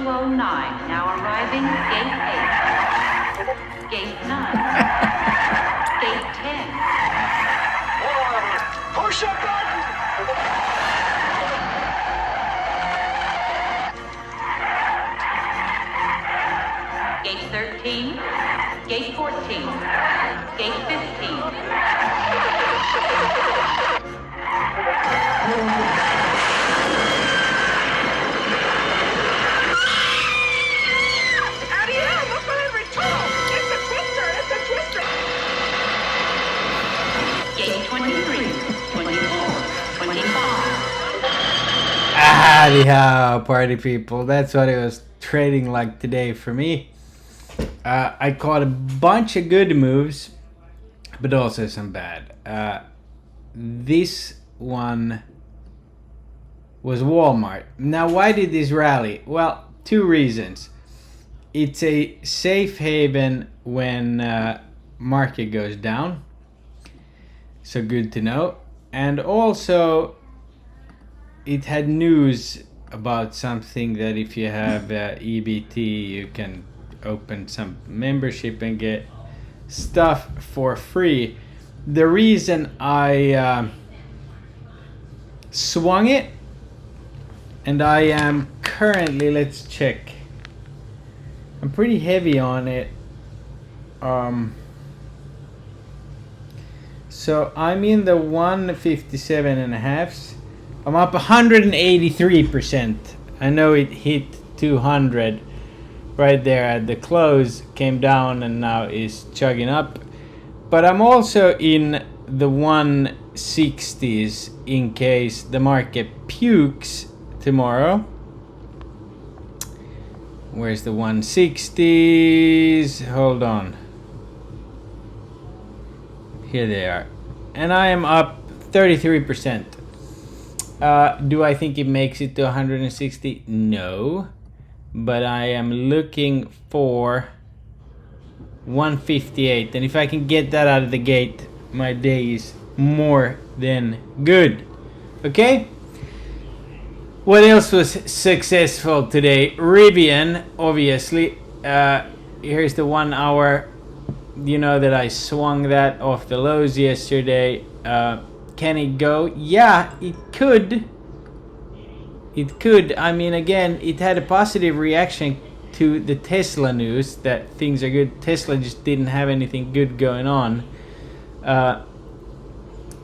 209, now arriving gate 8. Gate 9. Gate 10. Push a button! Gate 13. Gate 14. Gate 15. Ariel, look for every tunnel! It's a twister! It's a twister! Gate 23. 24. 25. Anyhow, party people, that's what it was trading like today for me. I caught a bunch of good moves, but also some bad. This one was Walmart. Now, why did this rally? Well, two reasons. It's a safe haven when market goes down, so good to know. And also, it had news about something that if you have EBT, you can open some membership and get stuff for free. The reason I swung it, and I am currently, let's check, I'm pretty heavy on it. So I'm in the 157 and a halves. I'm up 183%. I know it hit 200 right there at the close, came down and now is chugging up. But I'm also in the 160s in case the market pukes tomorrow. Where's the 160s? Hold on. Here they are. And I am up 33%. Do I think it makes it to 160? No. But I am looking for 158. And if I can get that out of the gate, my day is more than good. Okay? What else was successful today? Rivian, obviously. Here's the 1 hour. You know that I swung that off the lows yesterday. Can it go? Yeah, it could. It could. I mean, again, it had a positive reaction to the Tesla news that things are good. Tesla just didn't have anything good going on.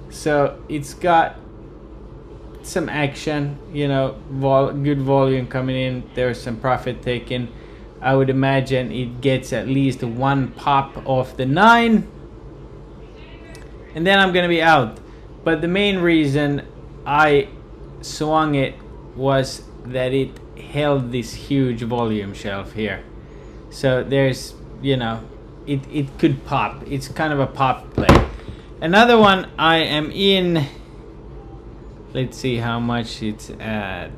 So it's got some action, you know, good volume coming in. There's some profit taken. I would imagine it gets at least one pop off the 9. And then I'm going to be out. But the main reason I swung it was that it held this huge volume shelf here. So there's, you know, it could pop. It's kind of a pop play. Another one I am in. Let's see how much it's at.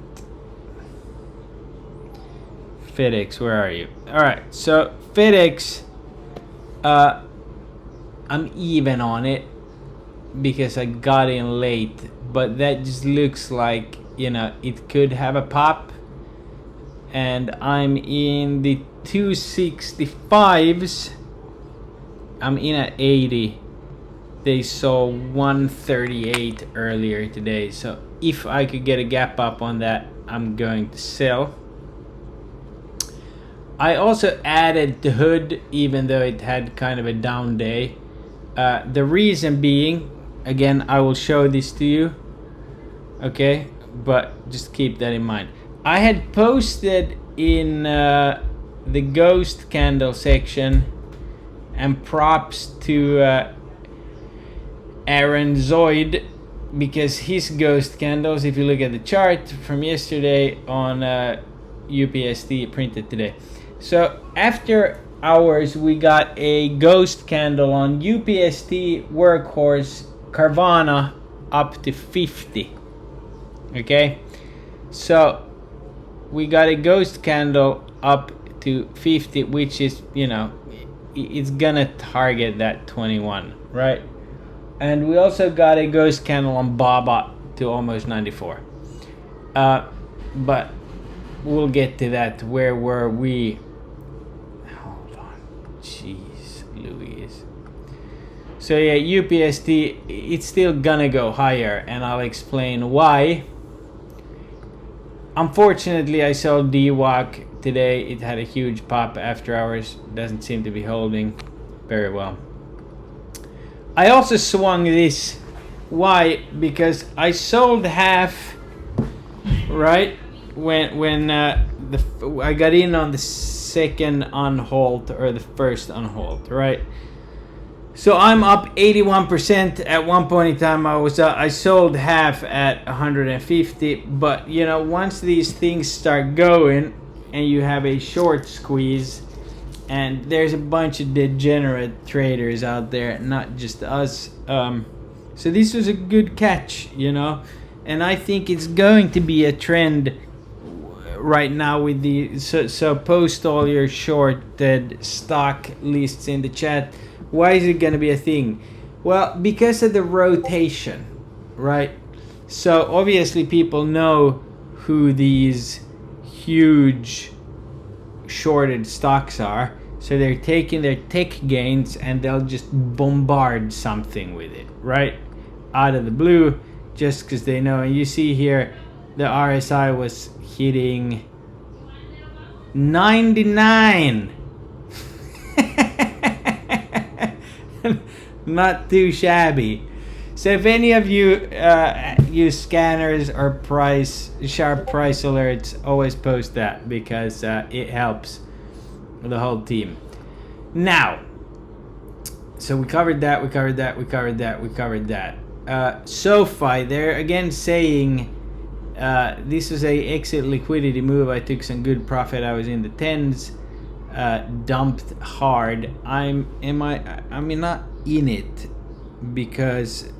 FedEx, where are you? Alright, so FedEx, I'm even on it because I got in late, but that just looks like, you know, it could have a pop. And I'm in the 265s. I'm in at 80. They saw 138 earlier today, so if I could get a gap up on that, I'm going to sell. I also added the hood, even though it had kind of a down day. The reason being, again, I will show this to you, okay, but just keep that in mind. I had posted in the ghost candle section, and props to Aaron Zoid, because his ghost candles, if you look at the chart from yesterday on UPST printed today. So after hours, we got a ghost candle on UPST Workhorse Carvana up to 50. Okay, so we got a ghost candle up to 50, which is, you know, it's gonna target that 21, right? And we also got a ghost candle on BABA to almost 94. But we'll get to that. Where were we? Hold on. Jeez Louise. So yeah, UPST, it's still gonna go higher, and I'll explain why. Unfortunately, I saw DWAC today. It had a huge pop after hours. Doesn't seem to be holding very well. I also swung this. Why? Because I sold half, right? When I got in on the second unhold or the first unhold, right? So I'm up 81%. At one point in time, I sold half at 150. But you know, once these things start going, and you have a short squeeze, and there's a bunch of degenerate traders out there, not just us. So this was a good catch, you know, and I think it's going to be a trend right now with the. So post all your shorted stock lists in the chat. Why is it going to be a thing? Well, because of the rotation, right? So obviously people know who these huge shorted stocks are. So they're taking their tick gains and they'll just bombard something with it, right? Out of the blue, just because they know. And you see here, the RSI was hitting 99. Not too shabby. So if any of you use scanners or sharp price alerts, always post that, because it helps the whole team. Now, so we covered that. SoFi, they're again saying this was a exit liquidity move. I took some good profit. I was in the tens. Dumped hard. I'm not in it, because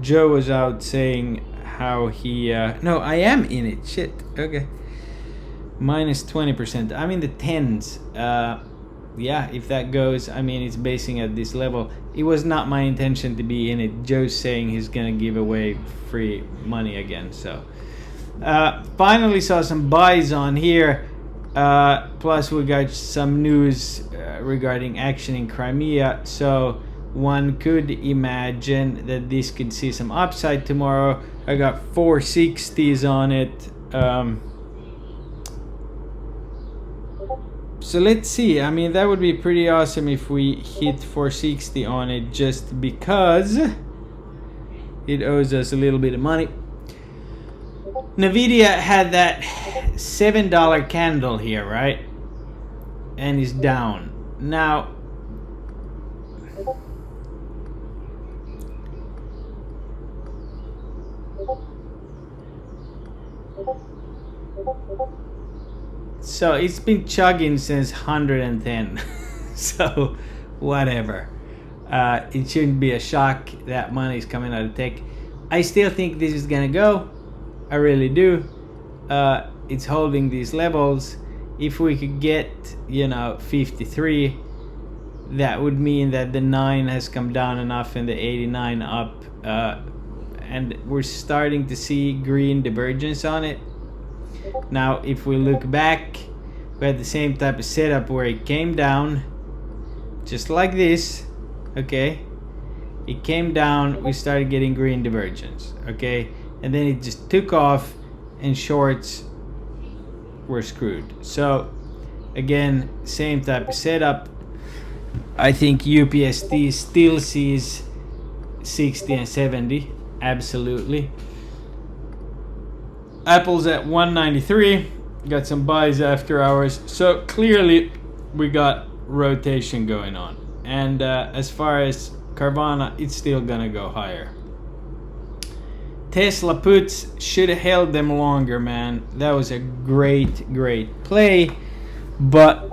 Joe was out saying how he no, I am in it. Shit. Okay. Minus 20%. I'm in the tens. Yeah, if that goes, I mean, it's basing at this level. It was not my intention to be in it. Joe's saying he's gonna give away free money again. So finally saw some buys on here. Plus we got some news regarding action in Crimea, so one could imagine that this could see some upside tomorrow. I got 460s on it. So let's see. I mean, that would be pretty awesome if we hit 460 on it, just because it owes us a little bit of money. Nvidia had that $7 candle here, right? And is down. Now, so it's been chugging since 110. So whatever. It shouldn't be a shock that money is coming out of tech. I still think this is gonna go. I really do. It's holding these levels. If we could get, 53, that would mean that the 9 has come down enough and the 89 up, and we're starting to see green divergence on it. Now, if we look back, we had the same type of setup where it came down, just like this, okay? It came down, we started getting green divergence, okay? And then it just took off, and shorts were screwed. So again, same type of setup. I think UPST still sees 60 and 70, absolutely. Apple's at 193, got some buys after hours. So clearly we got rotation going on. And as far as Carvana, it's still gonna go higher. Tesla puts should have held them longer, man. That was a great play. But,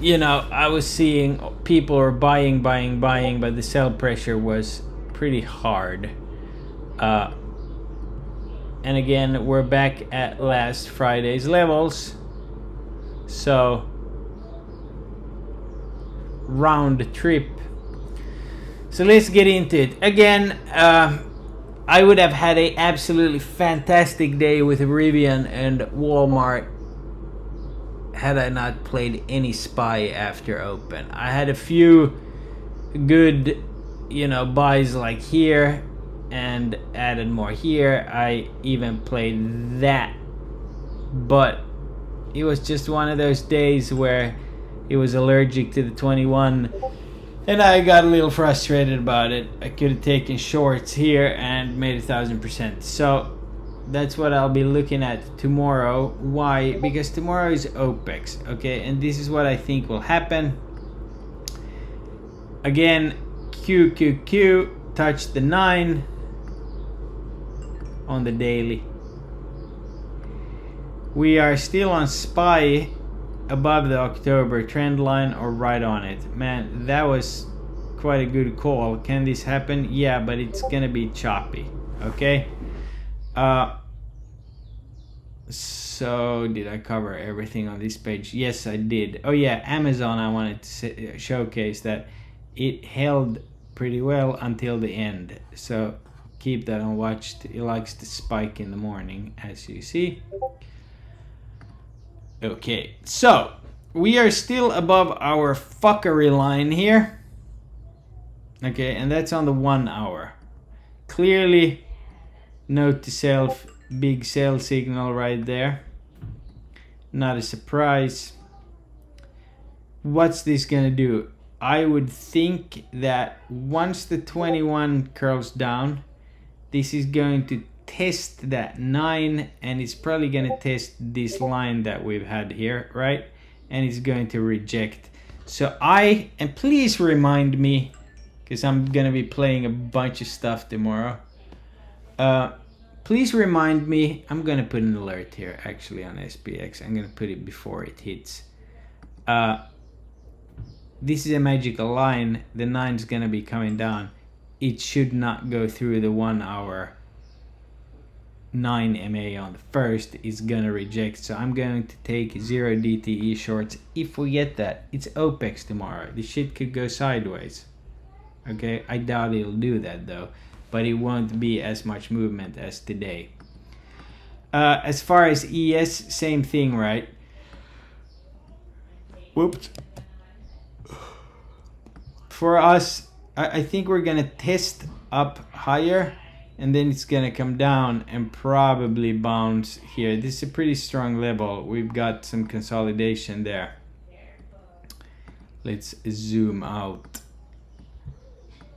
I was seeing people are buying, but the sell pressure was pretty hard. And again, we're back at last Friday's levels. So, round trip. So let's get into it. Again, I would have had a absolutely fantastic day with Rivian and Walmart had I not played any SPY after open. I had a few good, buys like here and added more here. I even played that, but it was just one of those days where it was allergic to the 21 and I got a little frustrated about it. I could have taken shorts here and made 1,000%. So that's what I'll be looking at tomorrow. Why? Because tomorrow is OPEX, okay? And this is what I think will happen. Again, QQQ touched the 9 on the daily. We are still on SPY above the October trend line or right on it. Man, that was quite a good call. Can this happen? Yeah, but it's gonna be choppy, okay? So did I cover everything on this page? Yes, I did. Oh yeah, Amazon, I wanted to showcase that it held pretty well until the end. So keep that on watch. It likes to spike in the morning, as you see. Okay, so we are still above our fuckery line here. Okay, and that's on the 1 hour. Clearly, note to self, big sell signal right there. Not a surprise. What's this gonna do? I would think that once the 21 curls down, this is going to test that 9 and it's probably going to test this line that we've had here, right? And it's going to reject. So and please remind me, because I'm going to be playing a bunch of stuff tomorrow. Please remind me, I'm going to put an alert here actually on SPX. I'm going to put it before it hits. This is a magical line. The 9 is going to be coming down. It should not go through the 1 hour 9 MA on the first. Is gonna reject, so I'm going to take 0 DTE shorts if we get that. It's OPEX tomorrow. The shit could go sideways, okay? I doubt it'll do that though, but it won't be as much movement as today. As far as ES, same thing, right? Whoops. For us, I think we're gonna test up higher and then it's gonna come down and probably bounce here. This is a pretty strong level. We've got some consolidation there. Let's zoom out.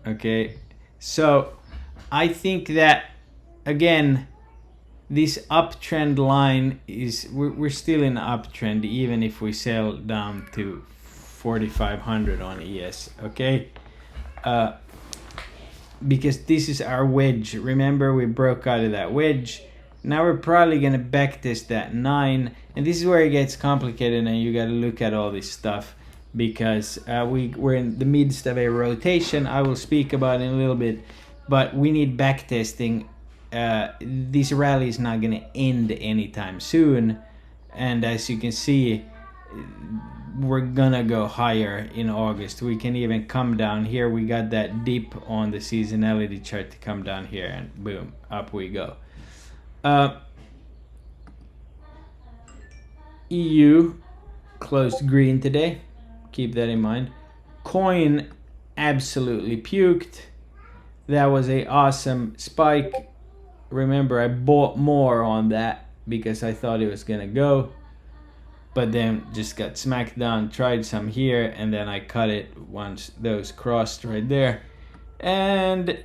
Okay, so I think that again, this uptrend line is, we're still in uptrend even if we sell down to 4,500 on ES, okay? Because this is our wedge. Remember, we broke out of that wedge. Now we're probably gonna backtest that 9, and this is where it gets complicated and you gotta look at all this stuff because we're in the midst of a rotation. I will speak about it in a little bit, but we need backtesting. This rally is not gonna end anytime soon, and as you can see, we're gonna go higher in August. We can even come down here. We got that dip on the seasonality chart to come down here and boom, up we go. EU closed green today. Keep that in mind. Coin absolutely puked. That was a awesome spike. Remember, I bought more on that because I thought it was gonna go, but then just got smacked down. Tried some here and then I cut it once those crossed right there, and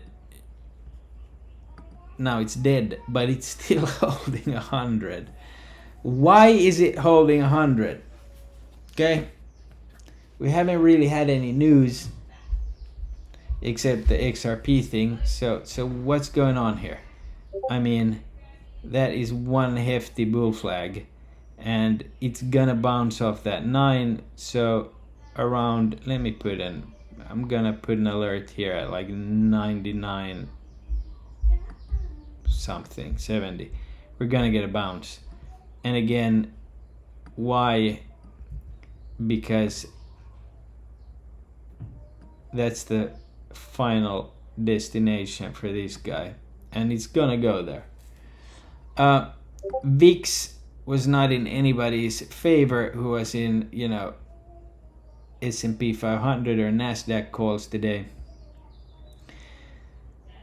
now it's dead, but it's still holding 100. Why is it holding 100? Okay, we haven't really had any news except the XRP thing. So what's going on here? I mean, that is one hefty bull flag, and it's gonna bounce off that 9. So around, let me put in, I'm gonna put an alert here at like 99 something, 70. We're gonna get a bounce. And again, why? Because that's the final destination for this guy, and it's gonna go there. VIX was not in anybody's favor who was in, you know, S&P 500 or Nasdaq calls today.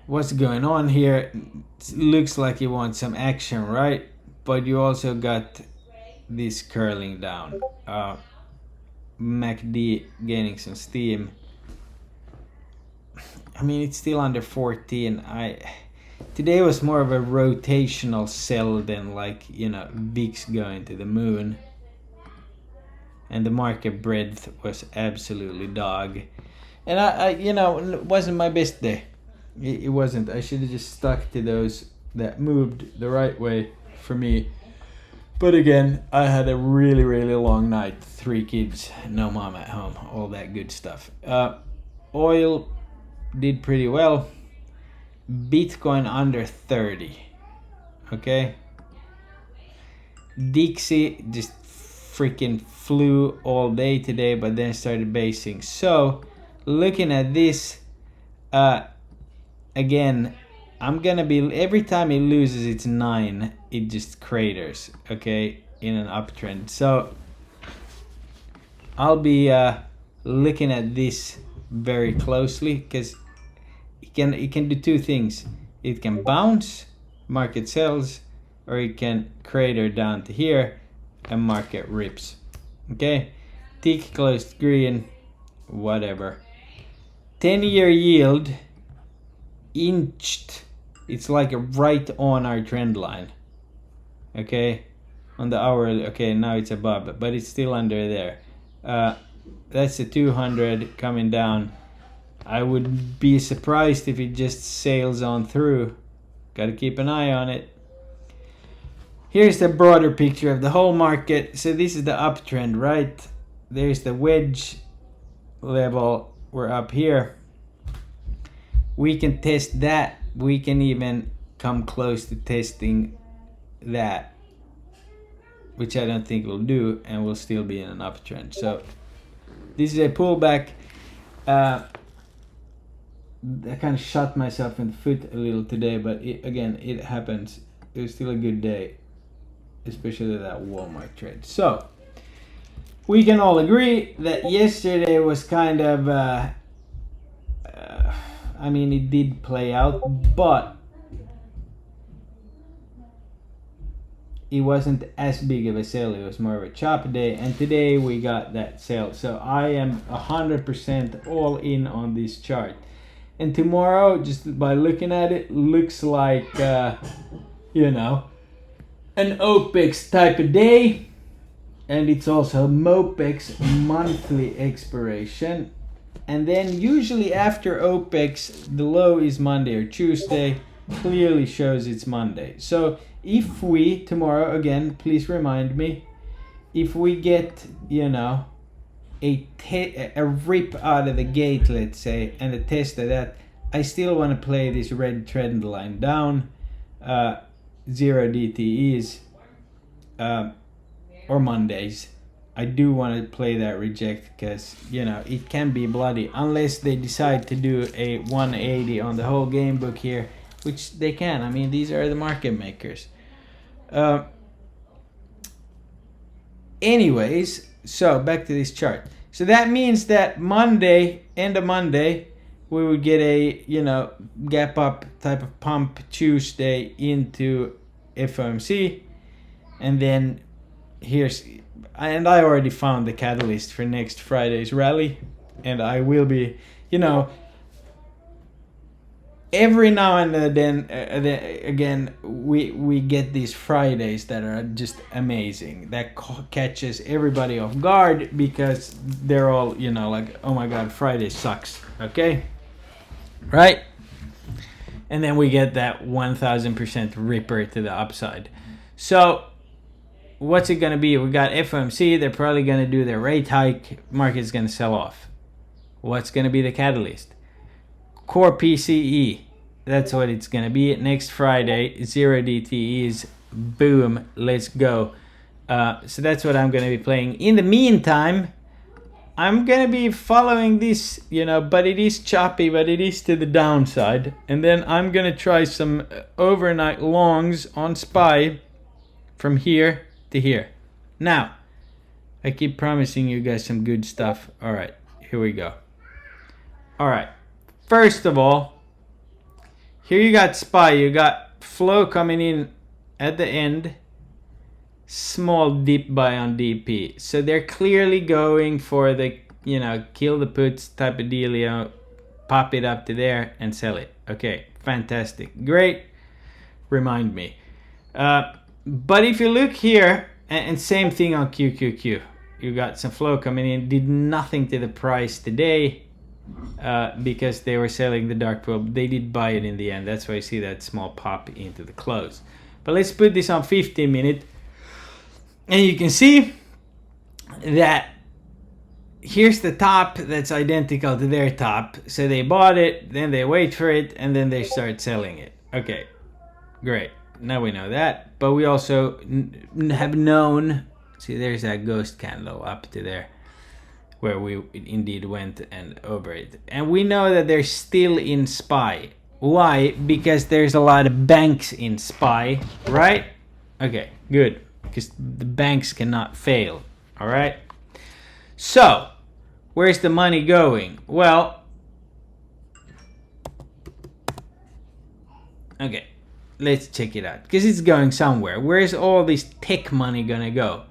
What's going on here? It looks like you want some action, right? But you also got this curling down. MACD gaining some steam. I mean, it's still under 14. Today was more of a rotational sell than, like, you know, VIX going to the moon. And the market breadth was absolutely dog. And I you know, it wasn't my best day. It wasn't. I should have just stuck to those that moved the right way for me. But again, I had a really, really long night. 3 kids, no mom at home, all that good stuff. Oil did pretty well. Bitcoin under 30. Okay. Dixie just freaking flew all day today, but then started basing. So, looking at this, again, I'm gonna be, every time it loses its 9, it just craters, okay, in an uptrend. So I'll be looking at this very closely, because it can do 2 things. It can bounce, market sells, or it can crater down to here and market rips. Okay, tick closed green, whatever. 10-year yield inched. It's like right on our trend line. Okay, on the hourly. Okay, now it's above, but it's still under there. That's the 200 coming down. I would be surprised if it just sails on through. Got to keep an eye on it. Here's the broader picture of the whole market. So this is the uptrend, right? There's the wedge level. We're up here. We can test that. We can even come close to testing that, which I don't think we'll do, and we'll still be in an uptrend. So this is a pullback. I kind of shot myself in the foot a little today, but again, it happens. It was still a good day, especially that Walmart trade. So we can all agree that yesterday was kind of, I mean, it did play out, but it wasn't as big of a sell. It was more of a chop day, and today we got that sell. So I am 100% all in on this chart. And tomorrow, just by looking at it, looks like, you know, an OPEX type of day. And it's also MOPEX monthly expiration. And then usually after OPEX, the low is Monday or Tuesday. Clearly shows it's Monday. So if we, tomorrow, again, please remind me, if we get, you know, a rip out of the gate, let's say, and a test of that, I still want to play this red trend line down, 0 DTEs, or Mondays. I do want to play that reject, because, you know, it can be bloody unless they decide to do a 180 on the whole game book here, which they can. I mean, these are the market makers. Anyways, so back to this chart. So that means that Monday, end of Monday, we would get a, you know, gap up type of pump Tuesday into FOMC. And then here's, and I already found the catalyst for next Friday's rally. And I will be, you know, every now and then, again, we get these Fridays that are just amazing. That catches everybody off guard, because they're all, you know, like, oh my God, Friday sucks. Okay? Right? And then we get that 1000% ripper to the upside. So what's it going to be? We got FOMC. They're probably going to do their rate hike. Market's going to sell off. What's going to be the catalyst? Core PCE. That's what it's going to be. Next Friday, 0 DTEs. Boom. Let's go. So that's what I'm going to be playing. In the meantime, I'm going to be following this, you know, but it is choppy, but it is to the downside. And then I'm going to try some overnight longs on SPY from here to here. Now, I keep promising you guys some good stuff. All right, here we go. All right, first of all, here you got SPY. You got flow coming in at the end. Small dip buy on DP. So they're clearly going for the, kill the puts type of dealio. Pop it up to there and sell it. Okay, fantastic. Great. Remind me. But if you look here, and same thing on QQQ. You got some flow coming in. Did nothing to the price today because they were selling the dark pool. They did buy it in the end. That's why you see that small pop into the close. But let's put this on 15 minute. And you can see that here's the top that's identical to their top. So they bought it, then they wait for it, and then they start selling it. Okay, great. Now we know that. But we also have known, see there's that ghost candle up to there where we indeed went and over it. And we know that they're still in SPY. Why? Because there's a lot of banks in SPY, right? Okay, good. Because the banks cannot fail, all right? So, where's the money going? Well, okay, let's check it out. Because it's going somewhere. Where's all this tech money gonna go?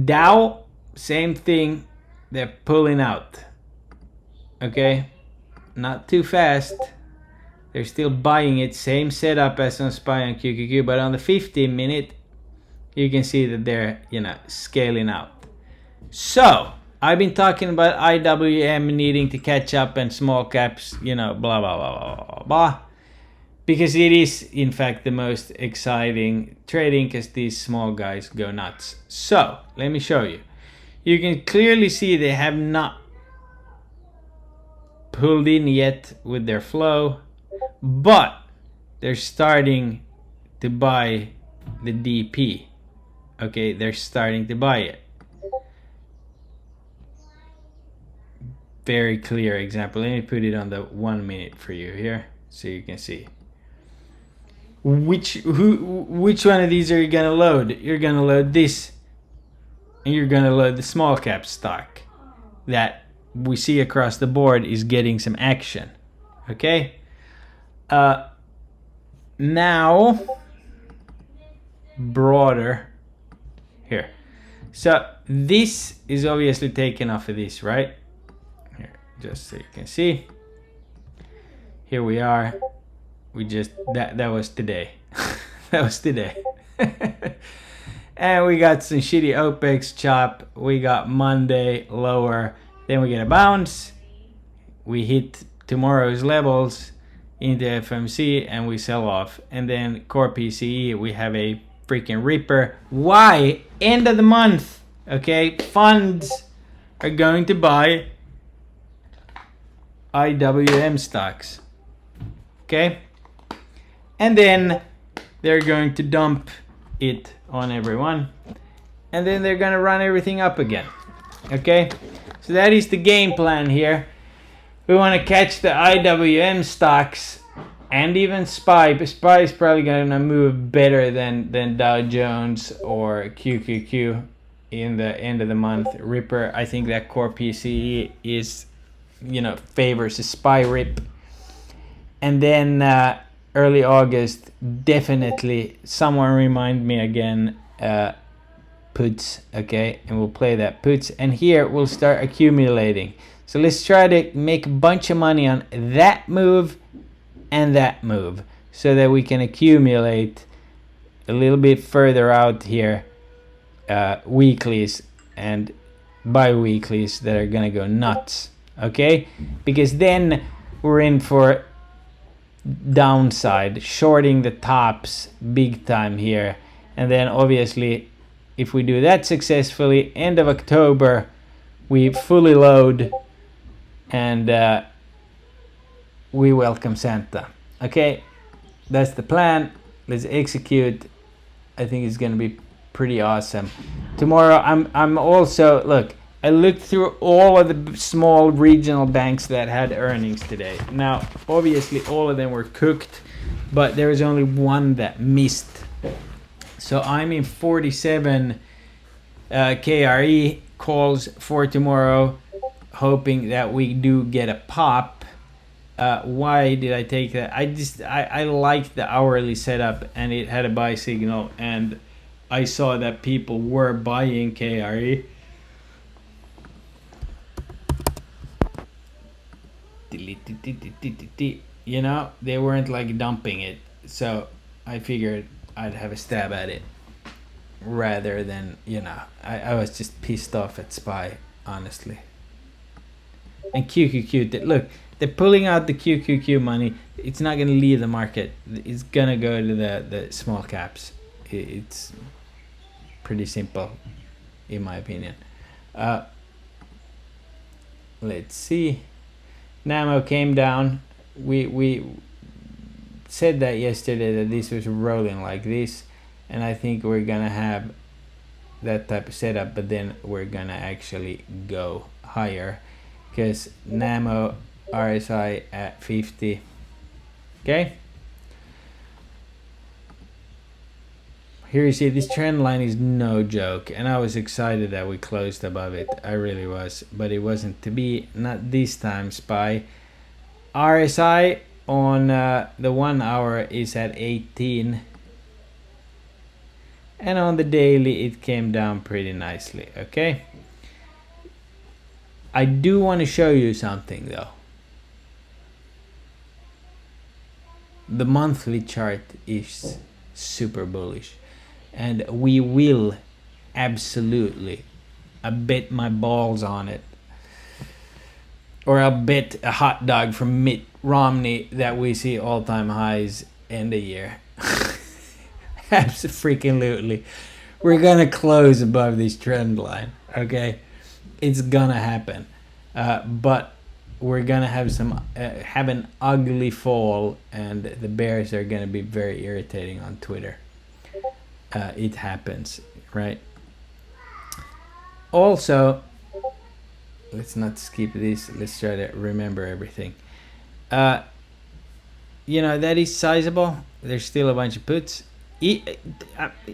Dow, same thing. They're pulling out. Okay, not too fast. They're still buying it. Same setup as on SPY and QQQ, but on the 15 minute, you can see that they're, scaling out. So, I've been talking about IWM needing to catch up and small caps, blah, blah, blah, blah, blah, blah. Because it is, in fact, the most exciting trading because these small guys go nuts. So, let me show you. You can clearly see they have not pulled in yet with their flow. But they're starting to buy the DP. Okay, they're starting to buy it. Very clear example. Let me put it on the 1 minute for you here so you can see. Which one of these are you gonna load? You're gonna load this, and you're gonna load the small cap stock that we see across the board is getting some action. Okay. Now broader here. So this is obviously taken off of this, right? Here, just so you can see. Here we are. We just that was today. That was today. And we got some shitty OPEX chop. We got Monday lower. Then we get a bounce. We hit tomorrow's levels into FMC and we sell off. And then core PCE, we have a freaking ripper. Why? End of the month. Okay, funds are going to buy IWM stocks. Okay, and then they're going to dump it on everyone, and then they're gonna run everything up again. Okay, so that is the game plan here. We want to catch the IWM stocks and even SPY, but SPY is probably gonna move better than Dow Jones or QQQ in the end of the month. Ripper, I think that core PCE is, favors a SPY rip. And then early August, definitely someone remind me again, puts, okay, and we'll play that puts, and here we'll start accumulating. So let's try to make a bunch of money on that move and that move so that we can accumulate a little bit further out here, weeklies and bi-weeklies that are gonna go nuts, okay? Because then we're in for downside, shorting the tops big time here. And then obviously if we do that successfully, end of October we fully load and we welcome Santa. Okay, that's the plan. Let's execute. I think it's gonna be pretty awesome. Tomorrow I'm also, look, I looked through all of the small regional banks that had earnings today. Now, obviously, all of them were cooked but there was only one that missed. So I'm in 47 KRE calls for tomorrow, hoping that we do get a pop. Why did I take that? I liked the hourly setup, and it had a buy signal, and I saw that people were buying KRE. You know, they weren't like dumping it, so I figured I'd have a stab at it rather than, you know, I was just pissed off at SPY, honestly. And QQQ, look, they're pulling out the QQQ money. It's not going to leave the market. It's going to go to the small caps. It's pretty simple, in my opinion. Let's see. Namo came down. We said that yesterday that this was rolling like this, and I think we're gonna have that type of setup, but then we're gonna actually go higher because Namo RSI at 50. Okay, here you see this trend line is no joke, and I was excited that we closed above it. I really was, but it wasn't to be. Not this time. SPY RSI on the 1 hour is at 18, and on the daily it came down pretty nicely. Okay, I do want to show you something though. The monthly chart is super bullish, and we will absolutely, I bet my balls on it, or I'll bet a hot dog from Mitt Romney that we see all-time highs in the year. Absolutely. We're gonna close above this trend line, okay? It's gonna happen. But we're gonna have an ugly fall, and the bears are gonna be very irritating on Twitter. It happens, right? Also, let's not skip this. Let's try to remember everything. You know, that is sizable. There's still a bunch of puts.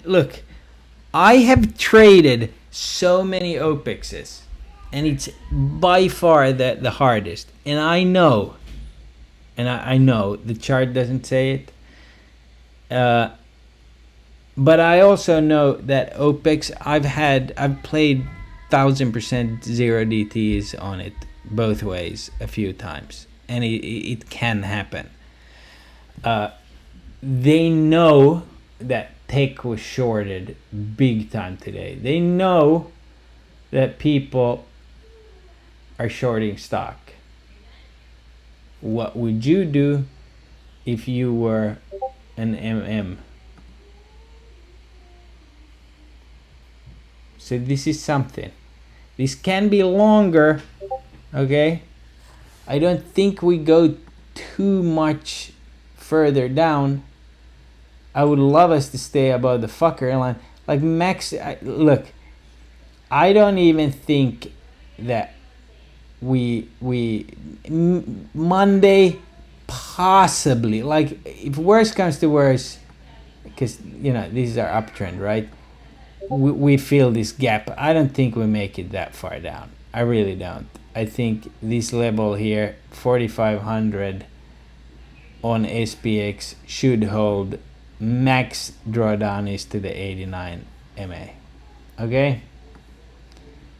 Look, I have traded so many OPEXs, and it's by far the hardest. And I know, I know the chart doesn't say it. But I also know that OPEX, I've played 1000% zero DTs on it both ways a few times, and it can happen. They know that tech was shorted big time today. They know that people are shorting stock. What would you do if you were an MM? So this is something. This can be longer, okay? I don't think we go too much further down. I would love us to stay above the fucker line. Like Max, look, I don't even think that Monday, possibly, like if worse comes to worse, because, you know, this is our uptrend, right? We feel this gap. I don't think we make it that far down. I really don't. I think this level here, 4,500 on SPX, should hold. Max drawdown is to the 89 MA. Okay?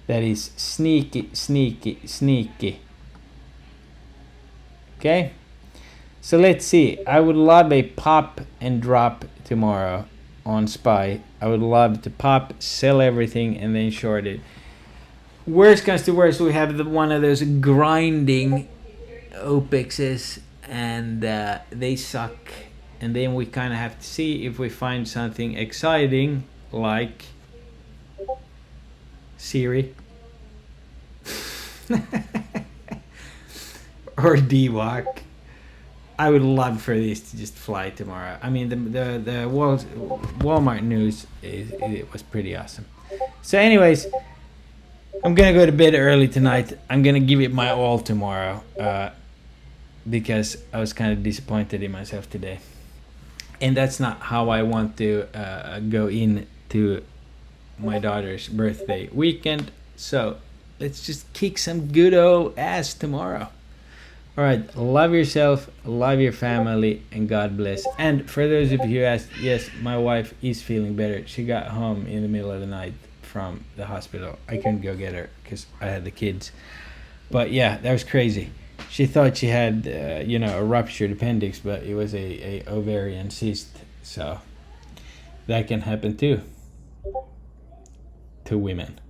That is sneaky, sneaky, sneaky. Okay? So let's see. I would love a pop and drop tomorrow on SPY. I would love to pop, sell everything, and then short it. Worst comes to worst, we have one of those grinding OPEXs, and they suck. And then we kind of have to see if we find something exciting like Siri or DWAC. I would love for this to just fly tomorrow. I mean, the Walmart news it was pretty awesome. So, anyways, I'm gonna go to bed early tonight. I'm gonna give it my all tomorrow because I was kind of disappointed in myself today. and that's not how I want to go into my daughter's birthday weekend. So let's just kick some good old ass tomorrow. All right, love yourself, love your family, and God bless. And for those of you who asked, yes, my wife is feeling better. She got home in the middle of the night from the hospital. I couldn't go get her because I had the kids. But yeah, that was crazy. She thought she had, a ruptured appendix, but it was a ovarian cyst. So that can happen too, to women.